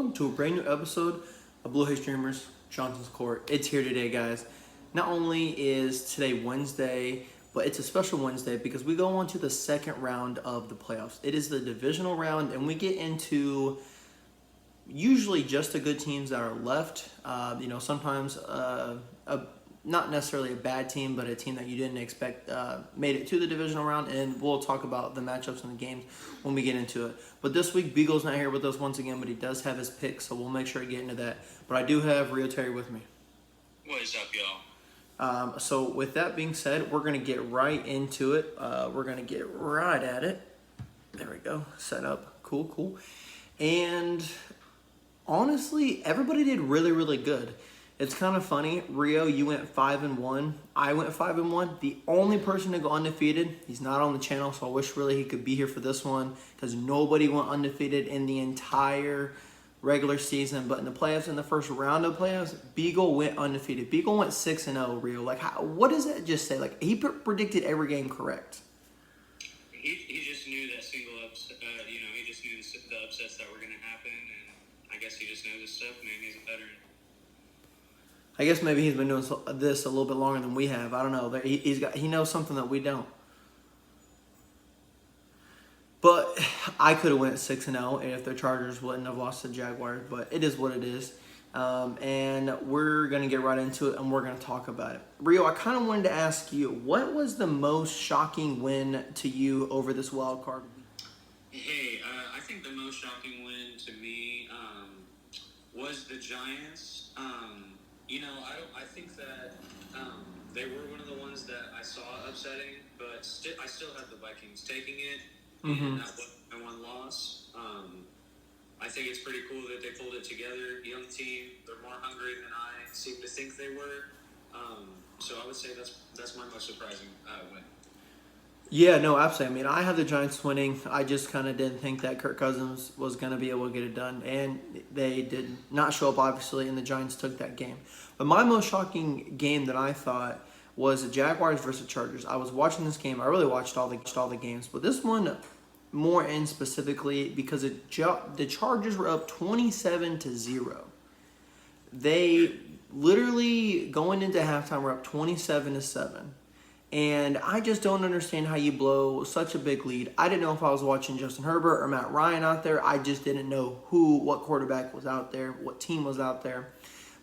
welcome to a brand new episode of Blue Hay Streamers, Johnson's Court. It's here today, guys. Not only is today Wednesday, but it's a special Wednesday because we go on to the second round of the playoffs. It is the divisional round, and we get into usually just the good teams that are left. Sometimes not necessarily a bad team, but a team that you didn't expect made it to the divisional round, and we'll talk about the matchups and the games when we get into it. But this week, Beagle's not here with us once again, but he does have his picks, so we'll make sure to get into that. But I do have Reo Terry with me. What is up, y'all? So with that being said, we're going to get right into it. We're going to get right at it. There we go. Set up. Cool. And honestly, everybody did really, really good. It's kind of funny. Reo, you went 5-1. I went 5-1. The only person to go undefeated, he's not on the channel, so I wish really he could be here for this one because nobody went undefeated in the entire regular season. But in the playoffs, in the first round of playoffs, Beagle went undefeated. Beagle went 6-0, Reo. What does that just say? He predicted every game correct. He just knew that single upset, he just knew the upsets that were going to happen, and I guess he just knows his stuff, man. He's a veteran. I guess maybe he's been doing this a little bit longer than we have. I don't know. He knows something that we don't. But I could have went 6-0 if the Chargers wouldn't have lost to the Jaguars. But it is what it is. And we're going to get right into it, and we're going to talk about it. Reo, I kind of wanted to ask you, what was the most shocking win to you over this wild card? Hey, I think the most shocking win to me was the Giants. I think that they were one of the ones that I saw upsetting, but I still had the Vikings taking it, and that was my one loss. I think it's pretty cool that they pulled it together. Young team, they're more hungry than I seem to think they were. So I would say that's my most surprising win. Yeah, no, absolutely. I mean, I had the Giants winning. I just kind of didn't think that Kirk Cousins was going to be able to get it done. And they did not show up, obviously, and the Giants took that game. But my most shocking game that I thought was the Jaguars versus Chargers. I was watching this game. I really watched all the games. But this one more in specifically because the Chargers were up 27-0. They literally, going into halftime, were up 27-7. And I just don't understand how you blow such a big lead. I didn't know if I was watching Justin Herbert or Matt Ryan out there. I just didn't know what quarterback was out there, what team was out there.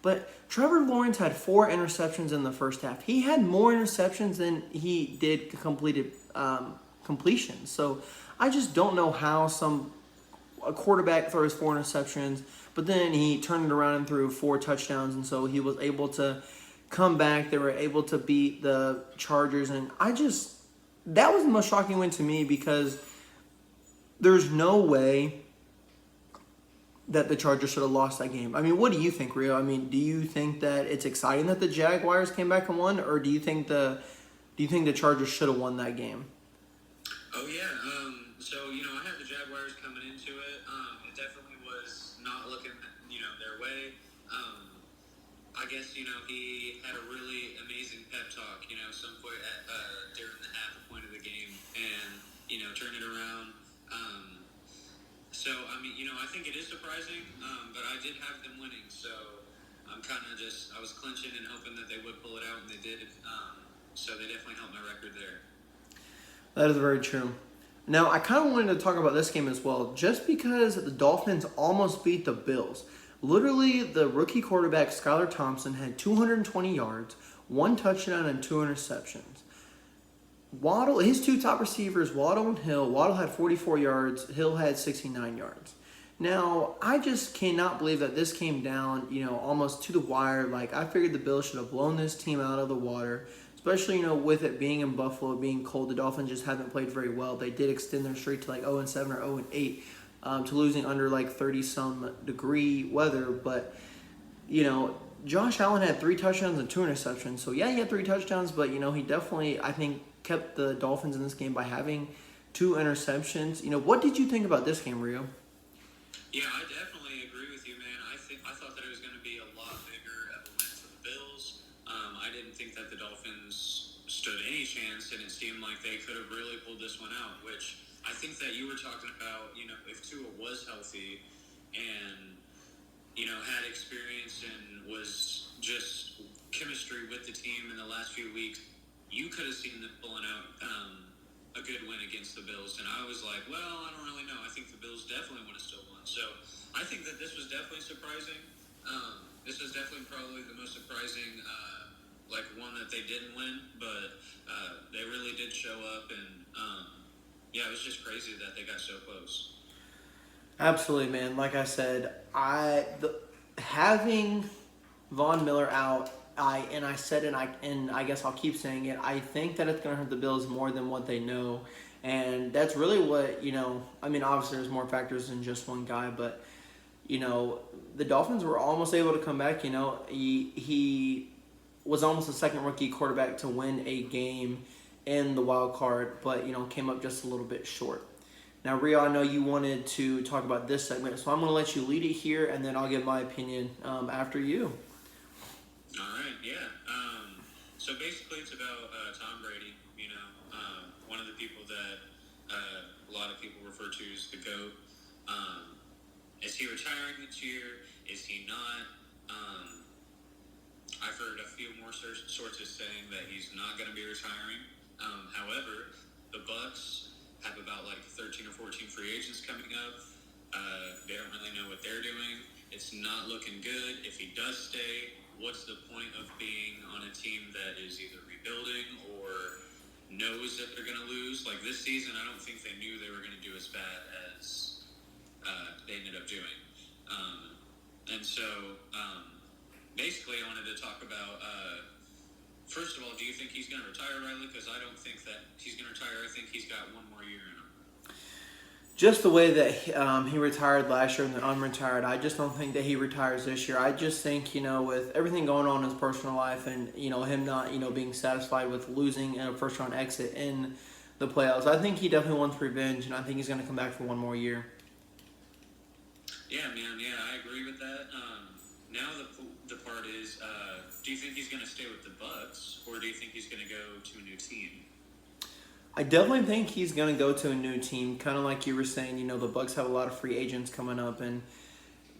But Trevor Lawrence had 4 interceptions in the first half. He had more interceptions than he did completed completions. So I just don't know how a quarterback throws 4 interceptions, but then he turned it around and threw 4 touchdowns, and so he was able to come back. They were able to beat the Chargers, and that was the most shocking win to me because there's no way that the Chargers should have lost that game. I mean, what do you think, Reo? I mean, do you think that it's exciting that the Jaguars came back and won, or do you think the Chargers should have won that game? Oh yeah. I had the Jaguars coming into it. It definitely was not looking, their way. I guess, he had a really amazing pep talk, some point during the half point of the game and, turn it around. I think it is surprising, but I did have them winning. So I was clinching and hoping that they would pull it out, and they did. So they definitely helped my record there. That is very true. Now, I kind of wanted to talk about this game as well, just because the Dolphins almost beat the Bills. Literally, the rookie quarterback, Skylar Thompson, had 220 yards, 1 touchdown, and 2 interceptions. Waddle, his 2 top receivers, Waddle and Hill. Waddle had 44 yards. Hill had 69 yards. Now, I just cannot believe that this came down, almost to the wire. I figured the Bills should have blown this team out of the water, especially, with it being in Buffalo, being cold. The Dolphins just haven't played very well. They did extend their streak to 0-7 or 0-8. To losing under 30-some degree weather. But, Josh Allen had 3 touchdowns and 2 interceptions. So, yeah, he had 3 touchdowns, but, he definitely, I think, kept the Dolphins in this game by having 2 interceptions. What did you think about this game, Reo? Yeah, I definitely agree with you, man. I thought that it was going to be a lot bigger of a win for the Bills. I didn't think that the Dolphins stood any chance, and it seemed like they could have really pulled this one out, which I think that you were talking about, if Tua was healthy and had experience and was just chemistry with the team in the last few weeks, you could have seen them pulling out a good win against the Bills. And I was like, well, I don't really know. I think the Bills definitely would have still won. So I think that this was definitely surprising. This was definitely probably the most surprising, one that they didn't win, but they really did show up. And yeah, it was just crazy that they got so close. Absolutely, man. Like I said, having Von Miller out, I said it, and I guess I'll keep saying it. I think that it's going to hurt the Bills more than what they know, and that's really what I mean, obviously, there's more factors than just one guy, but the Dolphins were almost able to come back. He was almost the second rookie quarterback to win a game in the wild card, but came up just a little bit short. Now, Reo, I know you wanted to talk about this segment, so I'm going to let you lead it here, and then I'll give my opinion after you. All right, yeah. So basically, it's about Tom Brady. One of the people that a lot of people refer to as the GOAT. Is he retiring this year? Is he not? I've heard a few more sources saying that he's not going to be retiring. However, the Bucks have about 13 or 14 free agents coming up. They don't really know what they're doing. It's not looking good. If he does stay, what's the point of being on a team that is either rebuilding or knows that they're going to lose? Like this season, I don't think they knew they were going to do as bad as they ended up doing. And so basically, I wanted to talk about, first of all, do you think he's going to retire, Riley? Because I don't think that he's going to retire. I think he's got one more year in him. Just the way that he retired last year and then unretired, I just don't think that he retires this year. I just think, with everything going on in his personal life and, him not, being satisfied with losing in a first-round exit in the playoffs, I think he definitely wants revenge, and I think he's going to come back for one more year. Yeah, man, yeah, I agree with that. Now the part is, do you think he's going to stay with the Bucks, or do you think he's going to go to a new team? I definitely think he's going to go to a new team, kind of like you were saying. The Bucks have a lot of free agents coming up, and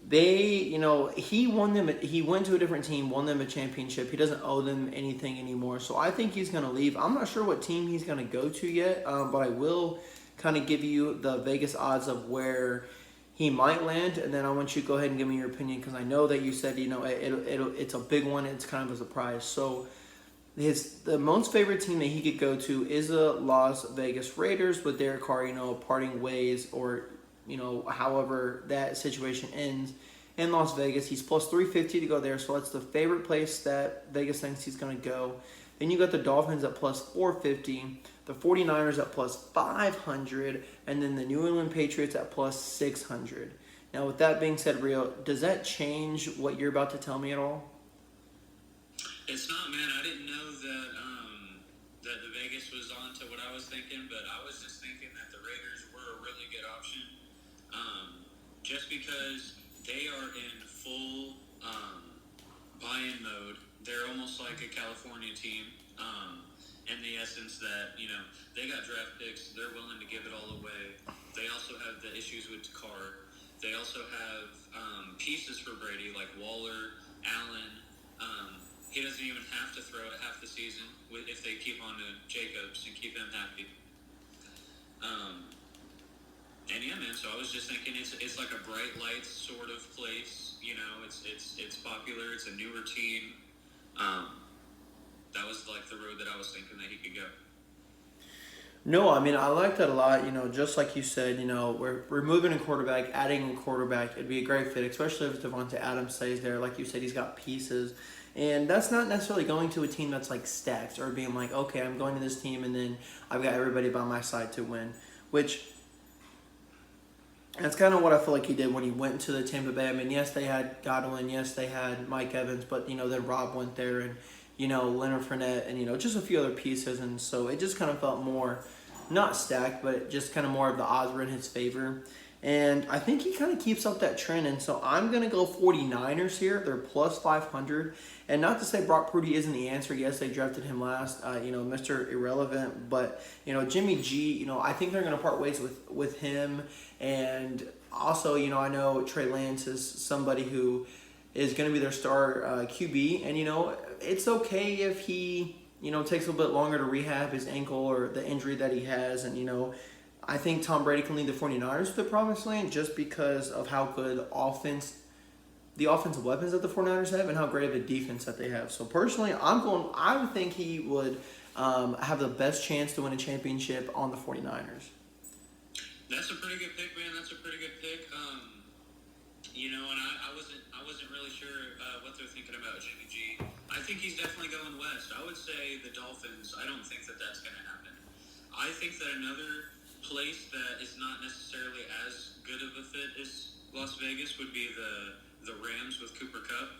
they, he won them. He went to a different team, won them a championship. He doesn't owe them anything anymore, so I think he's going to leave. I'm not sure what team he's going to go to yet, but I will kind of give you the Vegas odds of where he might land, and then I want you to go ahead and give me your opinion because I know that you said it's a big one. It's kind of a surprise. So the most favorite team that he could go to is the Las Vegas Raiders with Derek Carr, parting ways or however that situation ends in Las Vegas. He's plus 350 to go there, so that's the favorite place that Vegas thinks he's going to go. Then you got the Dolphins at plus 450, the 49ers at plus 500, and then the New England Patriots at plus 600. Now, with that being said, Rio, does that change what you're about to tell me at all? It's not, man. I didn't know that that the Vegas was on to what I was thinking, but I was just thinking that the Raiders were a really good option, just because they are in full buy-in mode. They're almost like a California team, in the essence that they got draft picks. They're willing to give it all away. They also have the issues with Carr. They also have pieces for Brady like Waller, Allen. He doesn't even have to throw it half the season if they keep on to Jacobs and keep him happy. And yeah, man. So I was just thinking, it's like a bright lights sort of place. It's popular. It's a newer team. That was like the road that I was thinking that he could go. No, I mean, I like that a lot. Just like you said, we're removing a quarterback, adding a quarterback. It'd be a great fit, especially if Devontae Adams stays there. Like you said, he's got pieces. And that's not necessarily going to a team that's like stacked or being like, okay, I'm going to this team and then I've got everybody by my side to win. Which, that's kind of what I feel like he did when he went to the Tampa Bay. I mean, yes, they had Godwin. Yes, they had Mike Evans. But, then Rob went there and, Leonard Fournette and, just a few other pieces. And so it just kind of felt more, not stacked, but just kind of more of the odds were in his favor. And I think he kind of keeps up that trend. And so I'm going to go 49ers here. They're plus 500. And not to say Brock Purdy isn't the answer. Yes, they drafted him last, Mr. Irrelevant. But, Jimmy G, I think they're going to part ways with him. And also, I know Trey Lance is somebody who is going to be their star QB. And, it's okay if he, takes a little bit longer to rehab his ankle or the injury that he has. And, I think Tom Brady can lead the 49ers to the promised land just because of how good the offensive weapons that the 49ers have and how great of a defense that they have. So personally, I would think he would have the best chance to win a championship on the 49ers. That's a pretty good pick, man. That's a pretty good pick. And I wasn't really sure what they're thinking about Jimmy G. I think he's definitely going west. I would say the Dolphins. I don't think that that's going to happen. I think that another place that is not necessarily as good of a fit as Las Vegas would be the Rams with Cooper Kupp.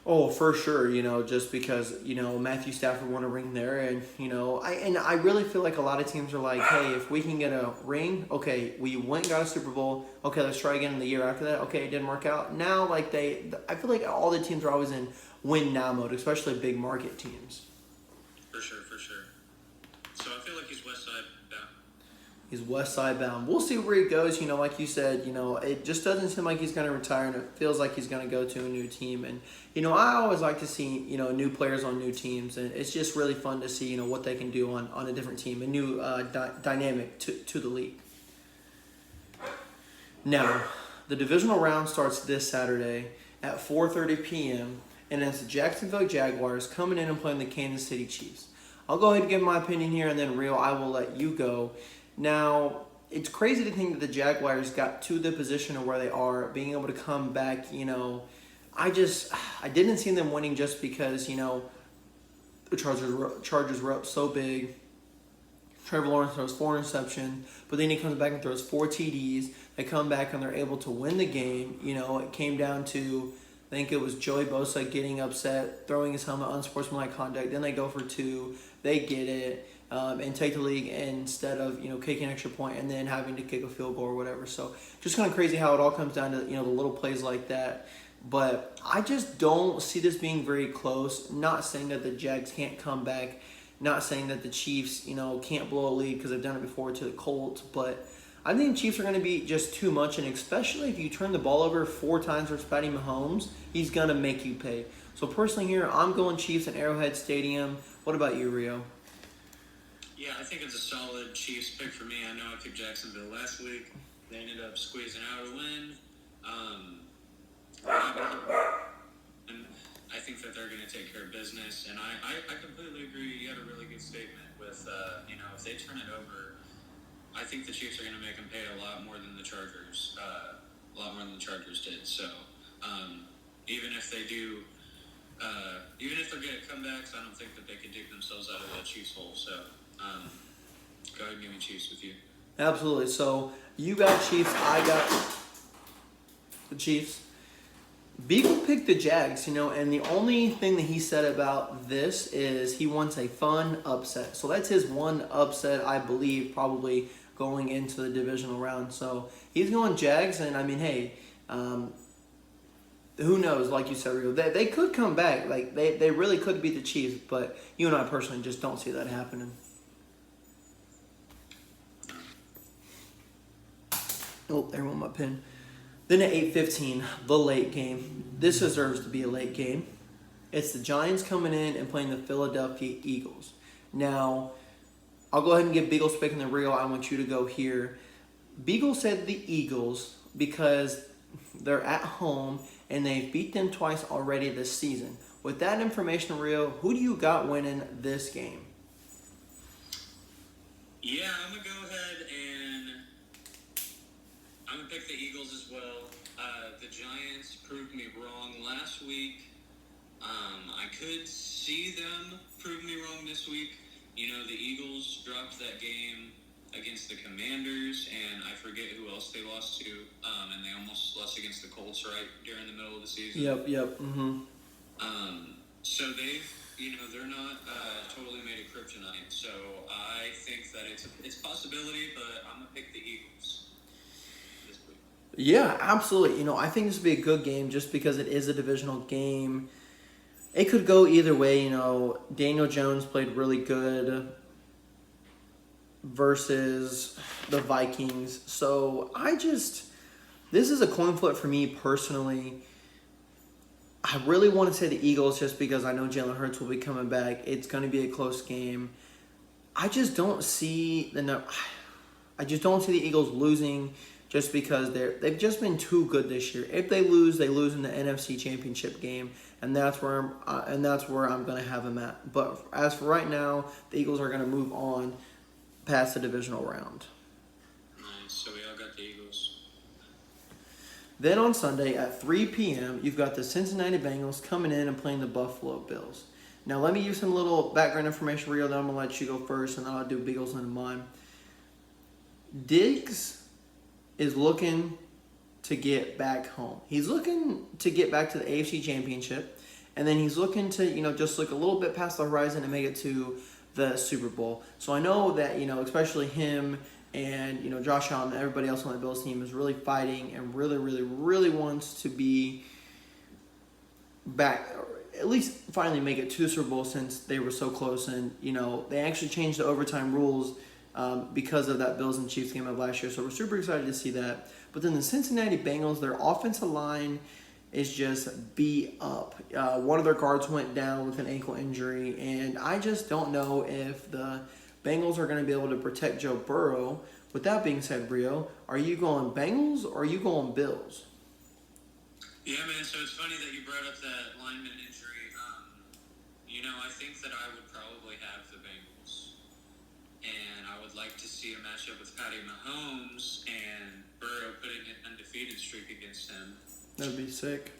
Oh, for sure, just because, Matthew Stafford won a ring there. And, I really feel like a lot of teams are like, hey, if we can get a ring, okay, we went and got a Super Bowl. Okay, let's try again in the year after that. Okay, it didn't work out. Now, I feel like all the teams are always in win now mode, especially big market teams. For sure. So I feel like he's west side bound. He's west side bound. We'll see where he goes. Like you said, it just doesn't seem like he's going to retire, and it feels like he's going to go to a new team. And, I always like to see, new players on new teams, and it's just really fun to see, what they can do on a different team, a new dynamic to the league. Now, the divisional round starts this Saturday at 4:30 p.m., and it's the Jacksonville Jaguars coming in and playing the Kansas City Chiefs. I'll go ahead and give my opinion here, and then, Reo, I will let you go. Now, it's crazy to think that the Jaguars got to the position of where they are, being able to come back, I didn't see them winning just because, the Chargers were up so big. Trevor Lawrence throws 4 interceptions, but then he comes back and throws 4 TDs. They come back and they're able to win the game. It came down to, I think it was Joey Bosa getting upset, throwing his helmet, unsportsmanlike conduct. Then they go for 2. They get it. And take the league instead of, kicking an extra point and then having to kick a field goal or whatever. So just kind of crazy how it all comes down to, the little plays like that. But I just don't see this being very close. Not saying that the Jags can't come back. Not saying that the Chiefs, can't blow a lead because they've done it before to the Colts. But I think the Chiefs are going to be just too much. And especially if you turn the ball over 4 times versus Patty Mahomes, he's going to make you pay. So personally here, I'm going Chiefs at Arrowhead Stadium. What about you, Reo? Yeah, I think it's a solid Chiefs pick for me. I know I picked Jacksonville last week. They ended up squeezing out a win. And I think that they're going to take care of business. And I completely agree. You had a really good statement with, if they turn it over, I think the Chiefs are going to make them pay a lot more than the Chargers, did. So even if they do, even if they're good at comebacks, I don't think that they can dig themselves out of the Chiefs hole. So go ahead and give me Chiefs with you. Absolutely. So you got Chiefs, I got the Chiefs. Beagle picked the Jags, and the only thing that he said about this is he wants a fun upset. So that's his one upset, I believe, probably going into the divisional round. So he's going Jags, and hey, who knows? Like you said, Rio, they could come back. Like they really could beat the Chiefs, but you and I personally just don't see that happening. Oh, there went my pen. Then at 8:15, the late game. This deserves to be a late game. It's the Giants coming in and playing the Philadelphia Eagles. Now, I'll go ahead and give Beagle's pick in the Rio. I want you to go here. Beagle said the Eagles because they're at home and they've beat them twice already this season. With that information, Rio, who do you got winning this game? Yeah, I'm going to go ahead and I'm going to pick the Eagles as well. The Giants proved me wrong last week. I could see them prove me wrong this week. The Eagles dropped that game against the Commanders, and I forget who else they lost to, and they almost lost against the Colts right during the middle of the season. Yep. Mm-hmm. So they're not totally made of kryptonite. So I think that it's a possibility, but I'm gonna pick the Eagles. Yeah, absolutely. I think this would be a good game just because it is a divisional game. It could go either way. Daniel Jones played really good versus the Vikings. So this is a coin flip for me personally. I really want to say the Eagles just because I know Jalen Hurts will be coming back. It's going to be a close game. I just don't see I just don't see the Eagles losing just because they've just been too good this year. If they lose in the NFC Championship game, and that's where I'm going to have them at. But as for right now, the Eagles are going to move on past the divisional round. Nice. So we all got the Eagles. Then on Sunday at 3 p.m., you've got the Cincinnati Bengals coming in and playing the Buffalo Bills. Now, let me give some little background information, Rio, then I'm going to let you go first, and then I'll do Bengals in mine. Diggs is looking to get back home. He's looking to get back to the AFC Championship, and then he's looking to, just look a little bit past the horizon and make it to the Super Bowl. So I know that, especially him and, Josh Allen and everybody else on the Bills team is really fighting and really, really, really wants to be back, or at least finally make it to the Super Bowl since they were so close. And, they actually changed the overtime rules because of that Bills and Chiefs game of last year. So we're super excited to see that. But then the Cincinnati Bengals, their offensive line is just beat up. One of their guards went down with an ankle injury, and I just don't know if the Bengals are going to be able to protect Joe Burrow. With that being said, Rio, are you going Bengals or are you going Bills? Yeah, man. So it's funny that you brought up that lineman injury. I think that I would probably have the Bengals, and I would like to see a matchup with Patty Mahomes and Burrow putting an undefeated streak against him. That'd be sick.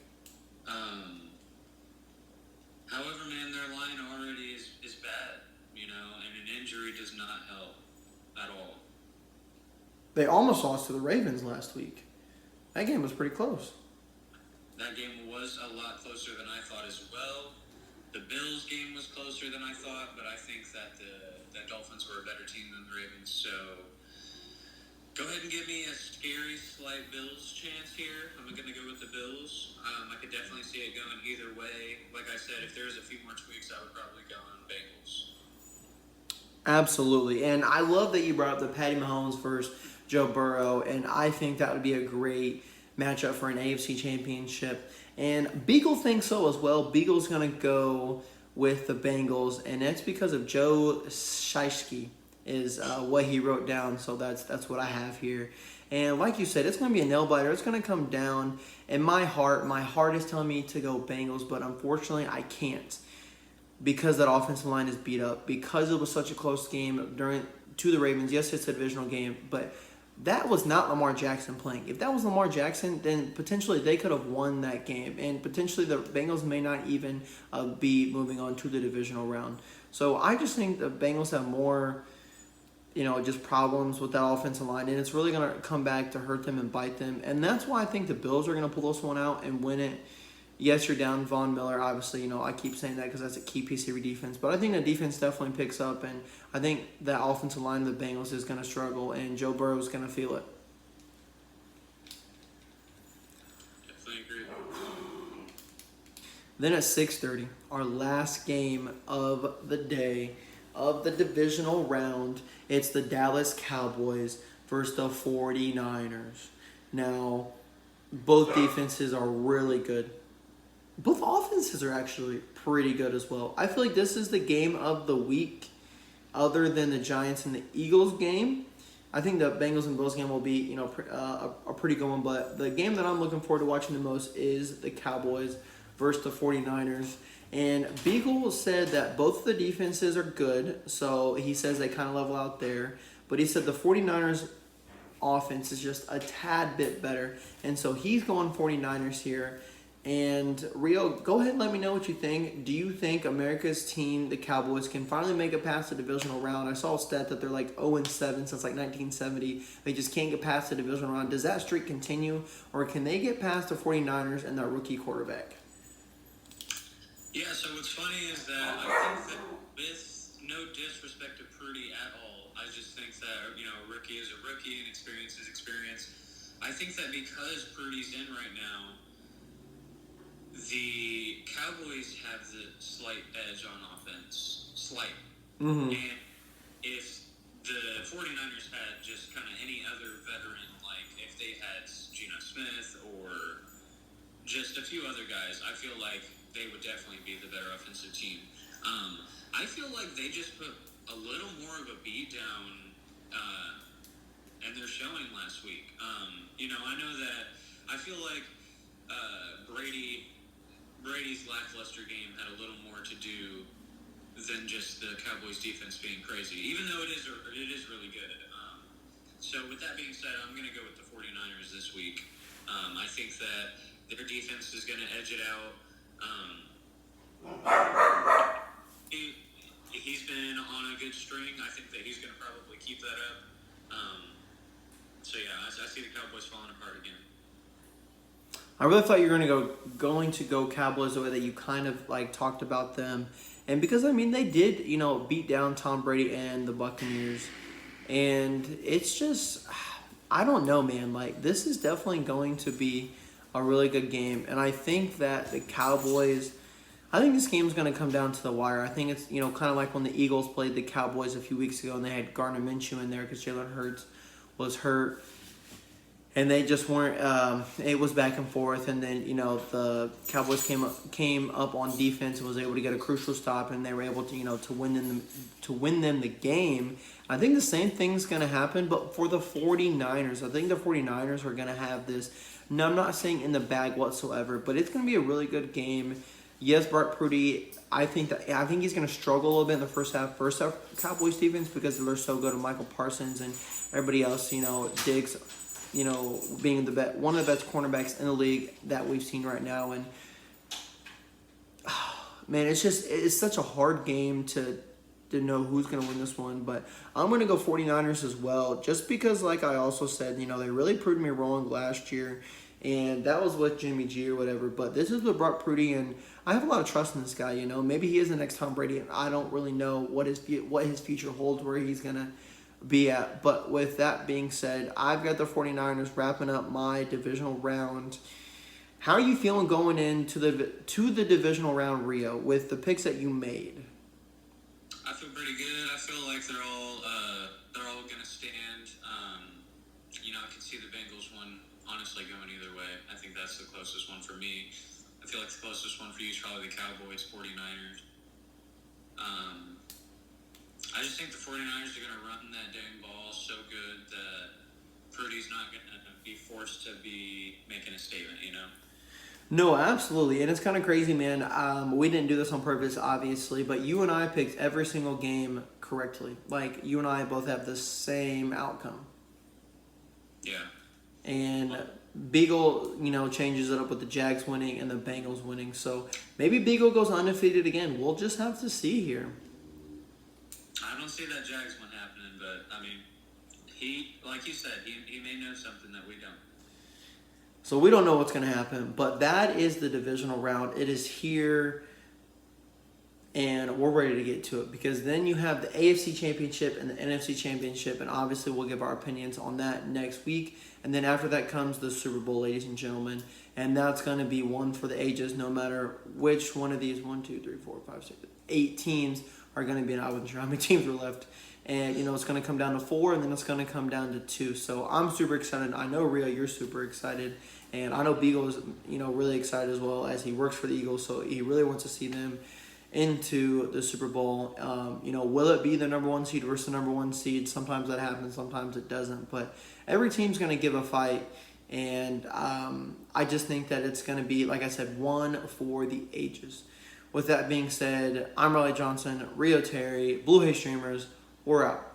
However, man, their line already is bad, and an injury does not help at all. They almost lost to the Ravens last week. That game was pretty close. That game was a lot closer than I thought as well. The Bills game was closer than I thought, but I think that the Dolphins were a better team than the Ravens. So go ahead and give me a scary, slight Bills chance here. I'm going to go with the Bills. I could definitely see it going either way. Like I said, if there's a few more tweaks, I would probably go on Bengals. Absolutely. And I love that you brought up the Patty Mahomes versus Joe Burrow, and I think that would be a great matchup for an AFC Championship. And Beagle thinks so as well. Beagle's going to go with the Bengals, and that's because of Joe Shiesty is what he wrote down. So that's what I have here. And like you said, it's going to be a nail biter. It's going to come down. And my heart is telling me to go Bengals, but unfortunately I can't because that offensive line is beat up. Because it was such a close game to the Ravens. Yes, it's a divisional game, but that was not Lamar Jackson playing. If that was Lamar Jackson, then potentially they could have won that game. And potentially the Bengals may not even be moving on to the divisional round. So I just think the Bengals have more, just problems with that offensive line. And it's really going to come back to hurt them and bite them. And that's why I think the Bills are going to pull this one out and win it. Yes, you're down Von Miller. Obviously, I keep saying that because that's a key piece of your defense. But I think the defense definitely picks up, and I think that offensive line of the Bengals is going to struggle, and Joe Burrow is going to feel it. Definitely agree. Then at 6:30, our last game of the day of the divisional round, it's the Dallas Cowboys versus the 49ers. Now, both defenses are really good. Both offenses are actually pretty good as well. I feel like this is the game of the week other than the Giants and the Eagles game. I think the Bengals and Bills game will be, a pretty good one. But the game that I'm looking forward to watching the most is the Cowboys versus the 49ers. And Beagle said that both of the defenses are good. So he says they kind of level out there. But he said the 49ers offense is just a tad bit better. And so he's going 49ers here. And Rio, go ahead and let me know what you think. Do you think America's team, the Cowboys, can finally make it past the divisional round? I saw a stat that they're like 0-7 since like 1970. They just can't get past the divisional round. Does that streak continue? Or can they get past the 49ers and that rookie quarterback? Yeah, so what's funny is that I think that with no disrespect to Purdy at all, I just think that, a rookie is a rookie and experience is experience. I think that because Purdy's in right now, the Cowboys have the slight edge on offense. Slight. Mm-hmm. And if the 49ers had just kind of any other veteran, like if they had Geno Smith or just a few other guys, I feel like they would definitely be the better offensive team. I feel like they just put a little more of a beat down, and they're showing last week. I know that I feel like Brady's lackluster game had a little more to do than just the Cowboys defense being crazy, even though it is really good. So with that being said, I'm going to go with the 49ers this week. I think that their defense is going to edge it out. He's been on a good string. I think that he's going to probably keep that up. So yeah, I see the Cowboys falling apart again. I really thought you were going to go Cowboys the way that you kind of like talked about them, and because I mean they did beat down Tom Brady and the Buccaneers, and it's just I don't know, man. Like this is definitely going to be a really good game, and I think that the Cowboys. I think this game's going to come down to the wire. I think it's kind of like when the Eagles played the Cowboys a few weeks ago, and they had Gardner Minshew in there because Jalen Hurts was hurt. And they just weren't. It was back and forth, and then the Cowboys came up on defense and was able to get a crucial stop, and they were able to win them the game. I think the same thing's going to happen, but for the 49ers, I think the 49ers are going to have this. No, I'm not saying in the bag whatsoever, but it's going to be a really good game. Yes, Brock Purdy. I think he's going to struggle a little bit in the first half. First half Cowboys defense because they're so good at Michael Parsons and everybody else. Diggs. Being one of the best cornerbacks in the league that we've seen right now. And, man, it's such a hard game to know who's going to win this one. But I'm going to go 49ers as well, just because, like I also said, they really proved me wrong last year. And that was with Jimmy G or whatever. But this is with Brock Purdy, and I have a lot of trust in this guy. Maybe he is the next Tom Brady, and I don't really know what his future holds, where he's going to be at. But with that being said, I've got the 49ers wrapping up my divisional round. How are you feeling going into the divisional round, Rio, with the picks that you made? I feel pretty good. I feel like they're all going to stand. I can see the Bengals one honestly going either way. I think that's the closest one for me. I feel like the closest one for you is probably the Cowboys, 49ers. I just think the 49ers are going to run that dang ball so good that Purdy's not going to be forced to be making a statement, No, absolutely. And it's kind of crazy, man. We didn't do this on purpose, obviously, but you and I picked every single game correctly. Like, you and I both have the same outcome. Yeah. And Beagle, changes it up with the Jags winning and the Bengals winning. So maybe Beagle goes undefeated again. We'll just have to see here. I don't see that Jags one happening, but, I mean, he, like you said, he may know something that we don't. So we don't know what's going to happen, but that is the divisional round. It is here, and we're ready to get to it because then you have the AFC Championship and the NFC Championship, and obviously we'll give our opinions on that next week. And then after that comes the Super Bowl, ladies and gentlemen, and that's going to be one for the ages no matter which one of these 8 teams are going to be. I wasn't sure how many teams were left. And, it's going to come down to 4, and then it's going to come down to 2. So I'm super excited. I know, Rio, you're super excited. And I know Beagle is, really excited as well as he works for the Eagles. So he really wants to see them into the Super Bowl. Will it be the number 1 seed versus the number 1 seed? Sometimes that happens. Sometimes it doesn't. But every team's going to give a fight. And I just think that it's going to be, like I said, one for the ages. With that being said, I'm Riley Johnson, Rio Terry, Blue Hay Streamers. We're out.